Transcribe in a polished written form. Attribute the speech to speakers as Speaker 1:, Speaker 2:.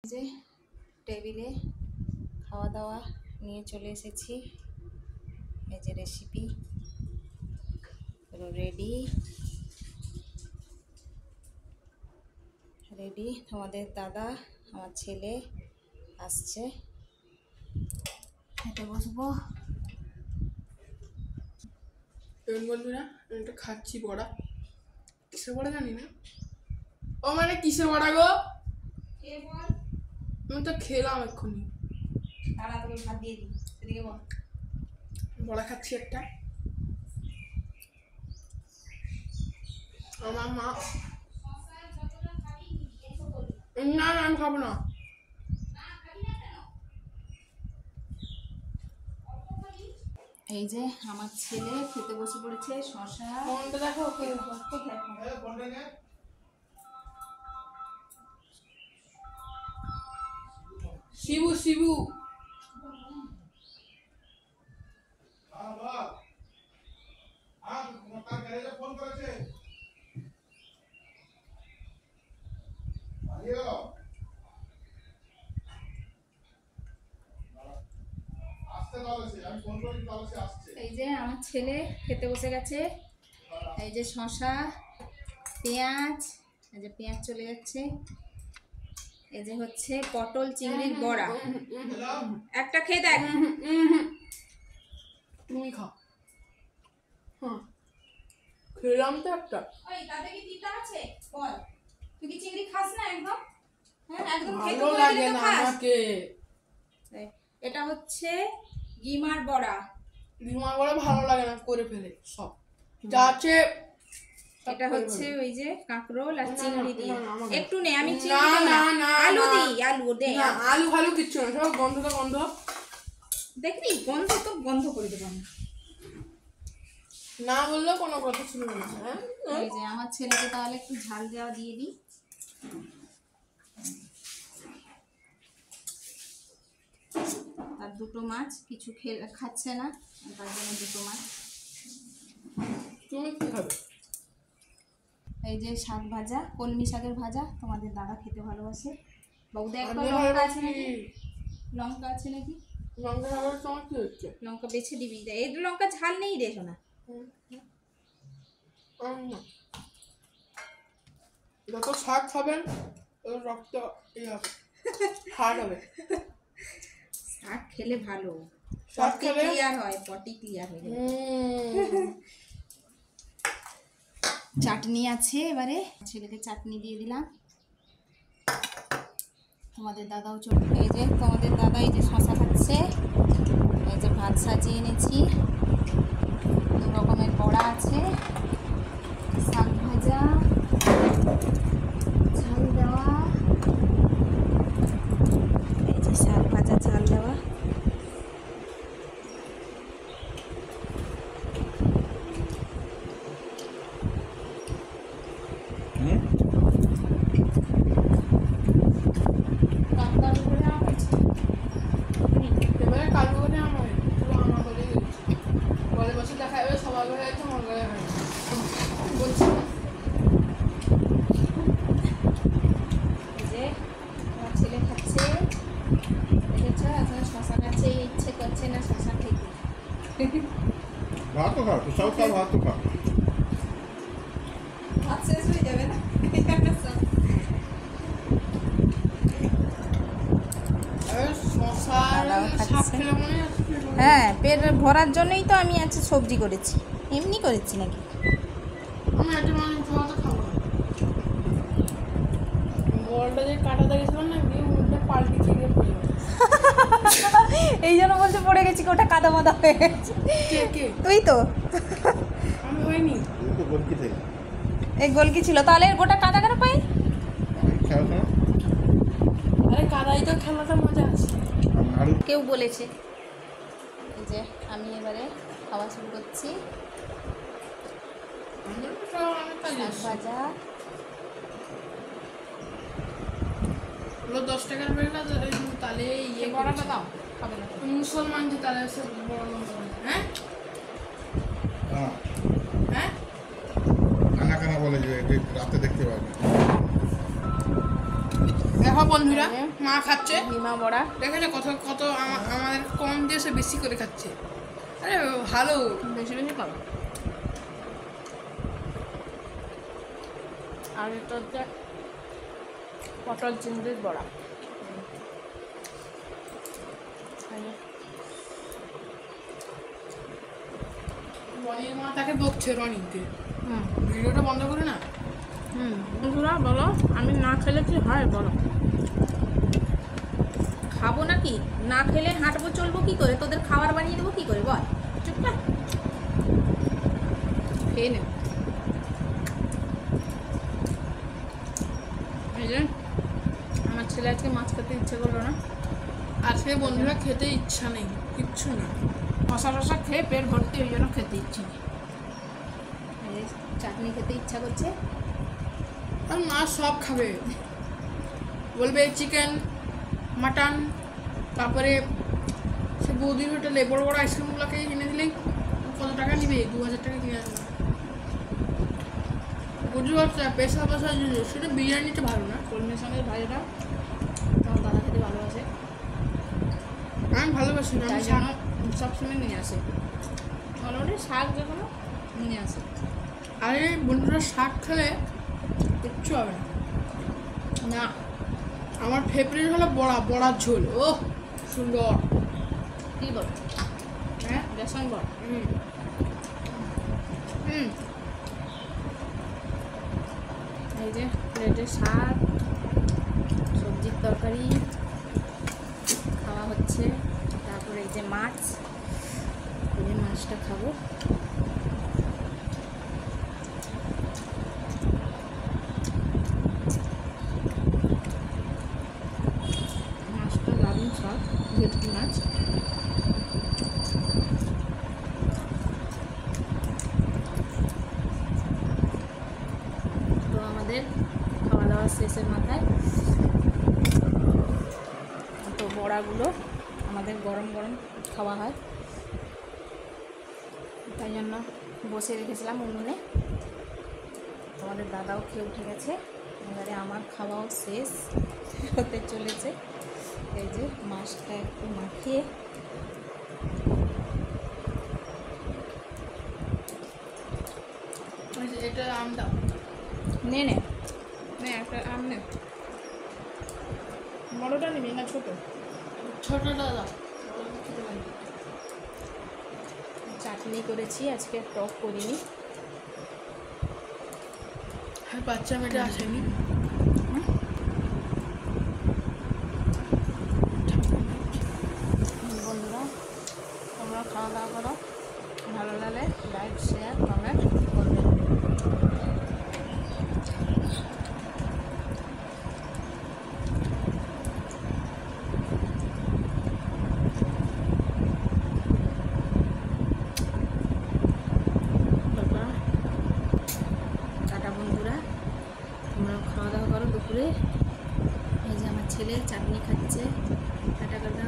Speaker 1: যে টেবিলে খাওয়া দাওয়া নিয়ে চলে এসেছি। এই যে রেসিপি রেডি রেডি। তোমাদের দাদা আমার ছেলে আসছে, খেতে বসবো।
Speaker 2: বন্ধুরা আমি একটা খাচ্ছি বড়া। কিসের বড়া জানি না, ও মানে কিসের বড়া গো? আমি তো খেলাম এক্ষুনি।
Speaker 1: ভাত দিয়ে দিই, এদিকে বল।
Speaker 2: বড়া খাচ্ছি একটা। আমার মা না না আমি খাবো না।
Speaker 1: এই যে আমার ছেলে খেতে বসে পড়েছে। শশা
Speaker 2: দেখো শিবু শিবু ফোন করেছে।
Speaker 1: এই যে আমার ছেলে খেতে বসে গেছে। এই যে শশা, পেঁয়াজ, এই যে পেঁয়াজ চলে যাচ্ছে। এই যে হচ্ছে পটল চিংড়ির বড়া। একটা খেয়ে দেখ।
Speaker 2: তুমি খাও। হ্যাঁ খেলাম তো একটা।
Speaker 1: ওই তাতে কি তিতা আছে বল? তুই কি চিংড়ি খাস না একদম? হ্যাঁ একদম খেতে
Speaker 2: ভালো লাগে না আমাকে।
Speaker 1: এটা হচ্ছে গিমার বড়া।
Speaker 2: গিমার বড়া ভালো লাগে না, করে ফেলে সব যা আছে।
Speaker 1: এটা হচ্ছে ওই যে কাঁকরোল আর চিংড়ি দিয়ে। একটু নে, আমি আলু দিই, আলু দে।
Speaker 2: না আলু ফালু কিচ্ছু না, সব গন্ধ তো গন্ধ।
Speaker 1: দেখবি গন্ধ তো বন্ধ করে দেবো আমি।
Speaker 2: না বললেও কোনো কথা শুনবে না।
Speaker 1: এই যে আমার ছেলেকে তাহলে একটু ঝাল দেওয়া দিয়ে দিই। আর দুটো মাছ, কিছু খাচ্ছে না তার জন্য দুটো মাছ।
Speaker 2: তুমি কি খাবে?
Speaker 1: এই যে শাক ভাজা, কলমি শাকের ভাজা। তোমাদের দাদা খেতে ভালোবাসে। বাবু দেখ তো লঙ্কা আছে নাকি? লঙ্কা আছে নাকি?
Speaker 2: লঙ্কা খাবার তোমার কি হচ্ছে?
Speaker 1: লঙ্কা বেছে দিবি। এই লঙ্কা ঝাল নেই রে সোনা।
Speaker 2: যত শাক খাবেন রক্ত হার্ড হবে।
Speaker 1: শাক খেলে ভালো,
Speaker 2: শাক
Speaker 1: পটি
Speaker 2: খেলে
Speaker 1: ক্লিয়ার হয়, পটি ক্লিয়ার হয়ে যাবে। চাটনি আছে, এবারে ছেলেকে চাটনি দিয়ে দিলাম। তোমাদের দাদাও চলে। এই যে তোমাদের দাদা এই যে শশা খাচ্ছে। এই যে ভাত সাজিয়ে এনেছি, দু রকমের বড়া আছে, শাক ভাজা, ঝাল দেওয়া। এই যে শাক ভাজা ঝাল দেওয়া।
Speaker 2: এবারে কালু করে আমার বলে পরের বছর দেখা যাবে সবার ঘরে আছে, আমার ঘরে হয় বলছি।
Speaker 1: যে আমার ছেলে খাচ্ছে, দেখেছ? এখন শশা খাচ্ছে, ইচ্ছে করছে না শশা খেতে।
Speaker 3: ভাত তো খাও, তো সব খাও, ভাত তো খাও।
Speaker 1: ভাত শেষ হয়ে যাবে না? হ্যাঁ, পেট ভরার জন্যই তো আমি আজকে সবজি করেছি, এমনি করেছি নাকি?
Speaker 2: বলটা যে কাটাতে গেছিলাম না, গিয়ে মুখটা পাল্টি খেয়ে পড়ে গেছে।
Speaker 1: এই জন্য বলতে পড়ে গেছি, ওটা কাদা মাদা হয়ে গেছে।
Speaker 2: কে
Speaker 1: তুই তো।
Speaker 2: আমি হয়নি।
Speaker 3: তুমি তো গোলকি থেকে
Speaker 1: এই গোলকি ছিল, তাহলে গোটা কাদা কেন পাই?
Speaker 3: খেয়াল করো।
Speaker 2: আরে কাদাই তো খেলাটা মজা আছে।
Speaker 3: আলু
Speaker 1: কেউ বলেছে। এই যে আমি এবারে খাওয়া শুরু করছি। শাক ভাজা,
Speaker 2: 10 টাকার বেড়া তাহলে ইয়ে
Speaker 1: বড়াটা দাও, খাবে না?
Speaker 2: মুসলমান যে তাহলে সব বড় লঙ্কা। হ্যাঁ হ্যাঁ
Speaker 3: কানা কানা বলে যে রাতে দেখতে পাবে।
Speaker 2: দেখো বন্ধুরা মা খাচ্ছে
Speaker 1: ডিমা বড়া
Speaker 2: দেখেছো কত কত আমাদের কম দিয়ে সে বেশি করে খাচ্ছে। আরে ভালো,
Speaker 1: বেশি বেশি খাবো। আর এটা হচ্ছে পটল চিংড়ির বড়া।
Speaker 2: রনির মা তাকে বকছে রনিকে,
Speaker 1: হুম
Speaker 2: ভিডিওটা বন্ধ করে না।
Speaker 1: বন্ধুরা বলো, আমি না খেলে কি হয় বলো? খাবো নাকি? না খেলে হাঁটবো চলবো কি করে? তোদের খাবার বানিয়ে দেবো কি করে বল? চুপ কর, খেয়ে নে। এই যে আমার ছেলে আজকে মাছ খেতে ইচ্ছে করলো না।
Speaker 2: আজকে বন্ধুরা খেতে ইচ্ছা নেই, কিচ্ছু না।
Speaker 1: মশা টশা খেয়ে পেট ভর্তি, ওই জন্য খেতে ইচ্ছে নেই। এই যে চাটনি খেতে ইচ্ছা করছে।
Speaker 2: আর মা সব খাবে, বলবে চিকেন মাটন, তারপরে সে বৌদির হোটেলে বড় বড় আইসক্রিমগুলোকে কিনে দিলেই কত টাকা নিবে? 2000 টাকা কিনে আনবে। বুঝতে পারছো পেশা পেশা সেটা বিরিয়ানিটা ভালো না।
Speaker 1: কলমির সঙ্গে ভাজাটা আমার দাদা খেতে ভালোবাসে,
Speaker 2: আমি ভালোবাসি না,
Speaker 1: তাই
Speaker 2: আমি
Speaker 1: জন্য সবসময় নিয়ে আসে। মোটামুটি শাক যে কোনো নিয়ে আসে।
Speaker 2: আরে বন্ধুরা শাক খেলে কিচ্ছু হবে না।
Speaker 1: না
Speaker 2: আমার ফেভারিট হলো বড়া, বড়ার ঝোল। ও সুন্দর।
Speaker 1: কী বল? হ্যাঁ বেসন বল। এই যে প্লেটে শাক, সবজির তরকারি খাওয়া হচ্ছে। তারপরে এই যে মাছ, এই যে মাছটা খাবো। মাছটা দারুণ স্বাদ, ভেটকি মাছ। তো আমাদের খাওয়া দাওয়া শেষের মাথায় তো বড়াগুলো আমাদের গরম গরম খাওয়া হয়, তাই জন্য বসে রেখেছিলাম উনুনে। তোমাদের দাদাও খেয়ে উঠে গেছে, এবারে আমার খাওয়াও শেষ হতে চলেছে। এই যে মাছটা একটু মাখিয়ে
Speaker 2: এটা আম দাও,
Speaker 1: নে নে নে, একটা আম নে। বড়টা নিবি না ছোটো?
Speaker 2: ছোটটা দাও।
Speaker 1: চাটনি করেছি আজকে, টক করিনি।
Speaker 2: হ্যাঁ বাচ্চা মেয়েটা আসেনি।
Speaker 1: বন্ধুরা তোমরা খাওয়া দাওয়া করো, ভালো লাগলে লাইক শেয়ার কমেন্ট করবে। টাটা বন্ধুরা, তোমরা খাওয়া দাওয়া করো দুপুরে। এই যে আমার ছেলে চাটনি খাচ্ছে। Tata tata.